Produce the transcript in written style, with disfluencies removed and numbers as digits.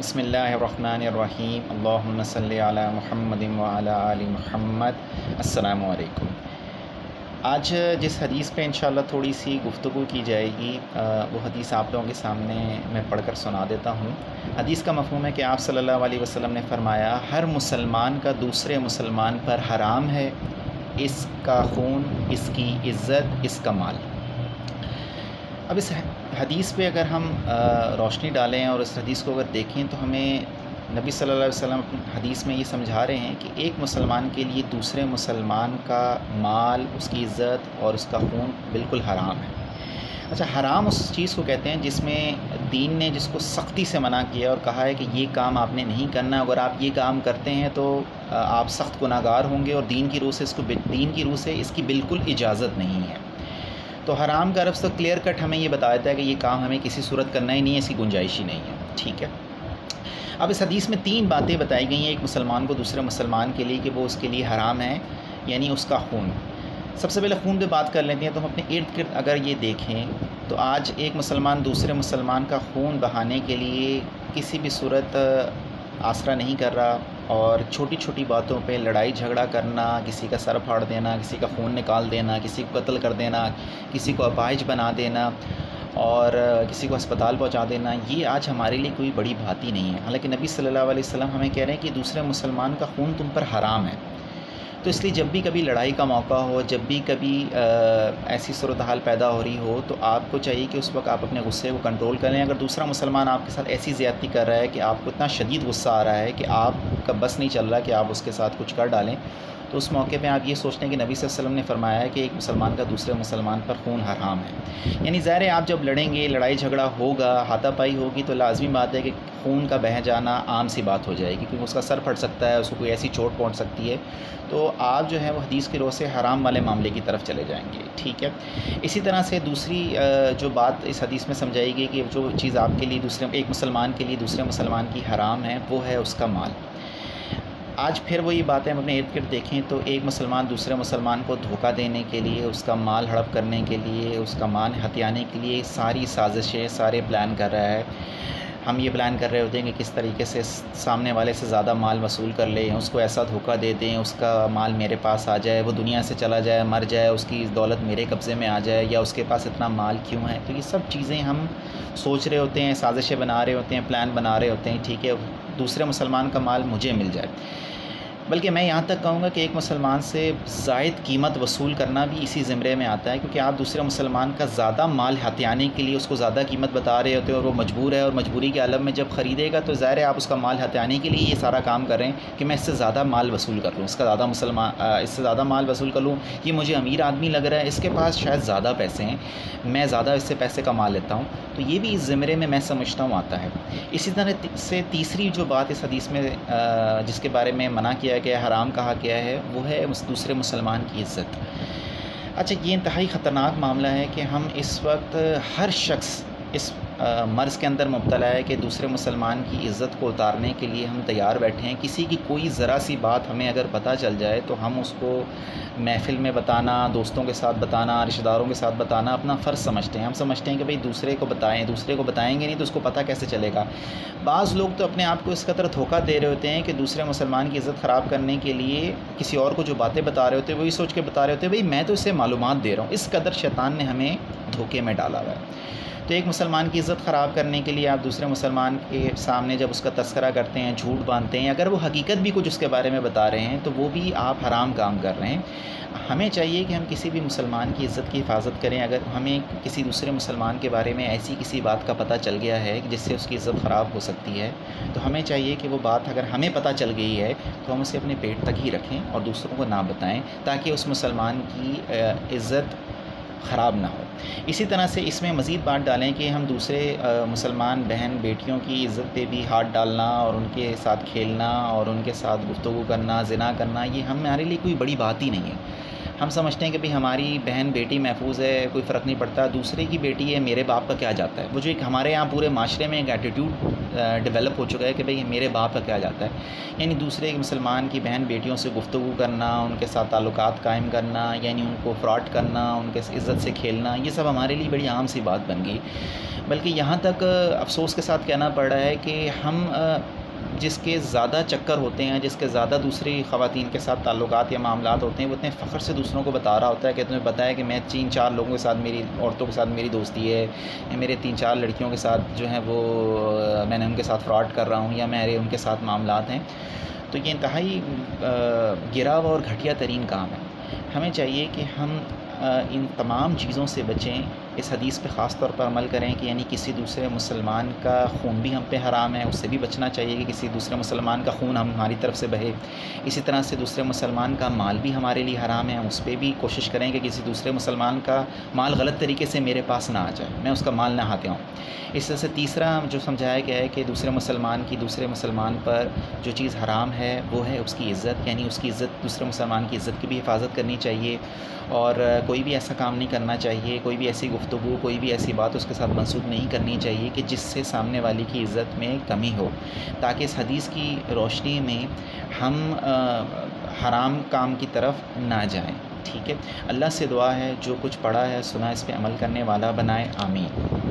بسم اللہ الرحمن الرحیم اللہم صلی علی محمد وعلی آل محمد۔ السلام علیکم۔ آج جس حدیث پہ انشاءاللہ تھوڑی سی گفتگو کی جائے گی وہ حدیث آپ لوگوں کے سامنے میں پڑھ کر سنا دیتا ہوں۔ حدیث کا مفہوم ہے کہ آپ صلی اللہ علیہ وسلم نے فرمایا، ہر مسلمان کا دوسرے مسلمان پر حرام ہے، اس کا خون، اس کی عزت، اس کا مال۔ اب اس حدیث پہ اگر ہم روشنی ڈالیں اور اس حدیث کو اگر دیکھیں تو ہمیں نبی صلی اللہ علیہ وسلم حدیث میں یہ سمجھا رہے ہیں کہ ایک مسلمان کے لیے دوسرے مسلمان کا مال، اس کی عزت اور اس کا خون بالکل حرام ہے۔ اچھا، حرام اس چیز کو کہتے ہیں جس میں دین نے جس کو سختی سے منع کیا اور کہا ہے کہ یہ کام آپ نے نہیں کرنا، اگر آپ یہ کام کرتے ہیں تو آپ سخت گناہ گار ہوں گے، اور دین کی روح سے اس کی بالکل اجازت نہیں ہے۔ تو حرام کا لفظ تو کلیئر کٹ ہمیں یہ بتا دیتا ہے کہ یہ کام ہمیں کسی صورت کرنا ہی نہیں ہے، اس کی گنجائش ہی نہیں ہے۔ ٹھیک ہے، اب اس حدیث میں 3 باتیں بتائی گئی ہیں ایک مسلمان کو دوسرے مسلمان کے لیے کہ وہ اس کے لیے حرام ہے، یعنی اس کا خون۔ سب سے پہلے خون پہ بات کر لیتے ہیں۔ تو ہم اپنے ارد گرد اگر یہ دیکھیں تو آج ایک مسلمان دوسرے مسلمان کا خون بہانے کے لیے کسی بھی صورت آسرا نہیں کر رہا، اور چھوٹی چھوٹی باتوں پہ لڑائی جھگڑا کرنا، کسی کا سر پھاڑ دینا، کسی کا خون نکال دینا، کسی کو قتل کر دینا، کسی کو اپاہج بنا دینا اور کسی کو ہسپتال پہنچا دینا، یہ آج ہمارے لیے کوئی بڑی بات ہی نہیں ہے۔ حالانکہ نبی صلی اللہ علیہ وسلم ہمیں کہہ رہے ہیں کہ دوسرے مسلمان کا خون تم پر حرام ہے۔ تو اس لیے جب بھی کبھی لڑائی کا موقع ہو، جب بھی کبھی ایسی صورتحال پیدا ہو رہی ہو، تو آپ کو چاہیے کہ اس وقت آپ اپنے غصے کو کنٹرول کریں۔ اگر دوسرا مسلمان آپ کے ساتھ ایسی زیادتی کر رہا ہے کہ آپ کو اتنا شدید غصہ آ رہا ہے کہ آپ کا بس نہیں چل رہا کہ آپ اس کے ساتھ کچھ کر ڈالیں، تو اس موقع پہ آپ یہ سوچتے ہیں کہ نبی صلی اللہ علیہ وسلم نے فرمایا ہے کہ ایک مسلمان کا دوسرے مسلمان پر خون حرام ہے۔ یعنی ظاہر ہے آپ جب لڑیں گے، لڑائی جھگڑا ہوگا، ہاتھا پائی ہوگی، تو لازمی بات ہے کہ خون کا بہہ جانا عام سی بات ہو جائے گی، کیونکہ اس کا سر پھٹ سکتا ہے، اس کو کوئی ایسی چوٹ پہنچ سکتی ہے، تو آپ جو ہے وہ حدیث کی روح سے حرام والے معاملے کی طرف چلے جائیں گے۔ ٹھیک ہے، اسی طرح سے دوسری جو بات اس حدیث میں سمجھائی گئی کہ جو چیز آپ کے لیے ایک مسلمان کے لیے دوسرے مسلمان کی حرام ہے، وہ ہے اس کا مال۔ آج پھر وہی باتیں ہم اپنے ارد گرد دیکھیں تو ایک مسلمان دوسرے مسلمان کو دھوکہ دینے کے لیے، اس کا مال ہڑپ کرنے کے لیے، اس کا مال ہتھیانے کے لیے ساری سازشیں، سارے پلان کر رہا ہے۔ ہم یہ پلان کر رہے ہوتے ہیں کہ کس طریقے سے سامنے والے سے زیادہ مال وصول کر لیں، اس کو ایسا دھوکہ دے دیں، اس کا مال میرے پاس آ جائے، وہ دنیا سے چلا جائے، مر جائے، اس کی دولت میرے قبضے میں آ جائے، یا اس کے پاس اتنا مال کیوں ہے۔ تو یہ سب چیزیں ہم سوچ رہے ہوتے ہیں، سازشیں بنا رہے ہوتے ہیں، پلان بنا رہے ہوتے ہیں، ٹھیک ہے، دوسرے مسلمان کا مال مجھے مل جائے۔ بلکہ میں یہاں تک کہوں گا کہ ایک مسلمان سے زائد قیمت وصول کرنا بھی اسی زمرے میں آتا ہے، کیونکہ آپ دوسرے مسلمان کا زیادہ مال ہتھیانے کے لیے اس کو زیادہ قیمت بتا رہے ہوتے ہیں، اور وہ مجبور ہے، اور مجبوری کے عالم میں جب خریدے گا تو ظاہر ہے آپ اس کا مال ہتھیانے کے لیے یہ سارا کام کر رہے ہیں کہ میں اس سے زیادہ مال وصول کر لوں، اس سے زیادہ مال وصول کر لوں، یہ مجھے امیر آدمی لگ رہا ہے، اس کے پاس شاید زیادہ پیسے ہیں، میں زیادہ اس سے پیسے کما لیتا ہوں، تو یہ بھی اس زمرے میں سمجھتا ہوں آتا ہے۔ اسی طرح سے تیسری جو بات اس حدیث میں جس کے بارے میں منع کیا گیا ہے، حرام کہا گیا ہے، وہ ہے دوسرے مسلمان کی عزت۔ اچھا، یہ انتہائی خطرناک معاملہ ہے کہ ہم اس وقت ہر شخص اس مرض کے اندر مبتلا ہے کہ دوسرے مسلمان کی عزت کو اتارنے کے لیے ہم تیار بیٹھے ہیں۔ کسی کی کوئی ذرا سی بات ہمیں اگر پتہ چل جائے تو ہم اس کو محفل میں بتانا، دوستوں کے ساتھ بتانا، رشتہ داروں کے ساتھ بتانا اپنا فرض سمجھتے ہیں۔ ہم سمجھتے ہیں کہ بھئی دوسرے کو بتائیں گے نہیں تو اس کو پتہ کیسے چلے گا۔ بعض لوگ تو اپنے آپ کو اس قدر دھوکہ دے رہے ہوتے ہیں کہ دوسرے مسلمان کی عزت خراب کرنے کے لیے کسی اور کو جو باتیں بتا رہے ہوتے ہیں وہی سوچ کے بتا رہے ہوتے ہیں بھئی میں تو اسے معلومات دے رہا ہوں۔ اس قدر شیطان نے ہمیں دھوکے میں ڈالا ہوا ہے۔ تو ایک مسلمان کی عزت خراب کرنے کے لیے آپ دوسرے مسلمان کے سامنے جب اس کا تذکرہ کرتے ہیں، جھوٹ باندھتے ہیں، اگر وہ حقیقت بھی کچھ اس کے بارے میں بتا رہے ہیں تو وہ بھی آپ حرام کام کر رہے ہیں۔ ہمیں چاہیے کہ ہم کسی بھی مسلمان کی عزت کی حفاظت کریں۔ اگر ہمیں کسی دوسرے مسلمان کے بارے میں ایسی کسی بات کا پتہ چل گیا ہے جس سے اس کی عزت خراب ہو سکتی ہے، تو ہمیں چاہیے کہ وہ بات اگر ہمیں پتہ چل گئی ہے تو ہم اسے اپنے پیٹ تک ہی رکھیں اور دوسروں کو نہ بتائیں، تاکہ اس مسلمان کی عزت خراب نہ ہو۔ اسی طرح سے اس میں مزید بات ڈالیں کہ ہم دوسرے مسلمان بہن بیٹیوں کی عزت پہ بھی ہاتھ ڈالنا اور ان کے ساتھ کھیلنا اور ان کے ساتھ گفتگو کرنا، زنا کرنا، یہ ہمارے لیے کوئی بڑی بات ہی نہیں ہے۔ ہم سمجھتے ہیں کہ بھئی ہماری بہن بیٹی محفوظ ہے، کوئی فرق نہیں پڑتا، دوسرے کی بیٹی ہے، میرے باپ کا کیا جاتا ہے؟ وہ جو ایک ہمارے یہاں پورے معاشرے میں ایک ایٹیٹیوڈ ڈیولپ ہو چکا ہے کہ بھئی میرے باپ کا کیا جاتا ہے، یعنی دوسرے مسلمان کی بہن بیٹیوں سے گفتگو کرنا، ان کے ساتھ تعلقات قائم کرنا، یعنی ان کو فراڈ کرنا، ان کے عزت سے کھیلنا، یہ سب ہمارے لیے بڑی عام سی بات بن گئی۔ بلکہ یہاں تک افسوس کے ساتھ کہنا پڑ رہا ہے کہ ہم جس کے زیادہ چکر ہوتے ہیں، جس کے زیادہ دوسری خواتین کے ساتھ تعلقات یا معاملات ہوتے ہیں، وہ اتنے فخر سے دوسروں کو بتا رہا ہوتا ہے کہ تمہیں پتہ ہے کہ میں 3-4 لوگوں کے ساتھ، میری عورتوں کے ساتھ میری دوستی ہے، یا میرے 3-4 لڑکیوں کے ساتھ جو ہیں وہ میں نے ان کے ساتھ فراڈ کر رہا ہوں، یا میرے ان کے ساتھ معاملات ہیں۔ تو یہ انتہائی گرا ہوا اور گھٹیا ترین کام ہے۔ ہمیں چاہیے کہ ہم ان تمام چیزوں سے بچیں، اس حدیث پہ خاص طور پر عمل کریں کہ یعنی کسی دوسرے مسلمان کا خون بھی ہم پہ حرام ہے، اس سے بھی بچنا چاہیے کہ کسی دوسرے مسلمان کا خون ہماری طرف سے بہے۔ اسی طرح سے دوسرے مسلمان کا مال بھی ہمارے لیے حرام ہے، اس پہ بھی کوشش کریں کہ کسی دوسرے مسلمان کا مال غلط طریقے سے میرے پاس نہ آ جائے، میں اس کا مال نہ ہاتھ آؤں۔ اس طرح سے تیسرا جو سمجھایا گیا ہے کہ دوسرے مسلمان پر جو چیز حرام ہے وہ ہے اس کی عزت، یعنی اس کی عزت، دوسرے مسلمان کی عزت کی بھی حفاظت کرنی چاہیے، اور کوئی بھی ایسا کام نہیں کرنا چاہیے، کوئی بھی ایسی گفتگو، کوئی بھی ایسی بات اس کے ساتھ منسوخ نہیں کرنی چاہیے کہ جس سے سامنے والی کی عزت میں کمی ہو، تاکہ اس حدیث کی روشنی میں ہم حرام کام کی طرف نہ جائیں۔ ٹھیک ہے، اللہ سے دعا ہے جو کچھ پڑھا ہے سنا اس پہ عمل کرنے والا بنائے، آمین۔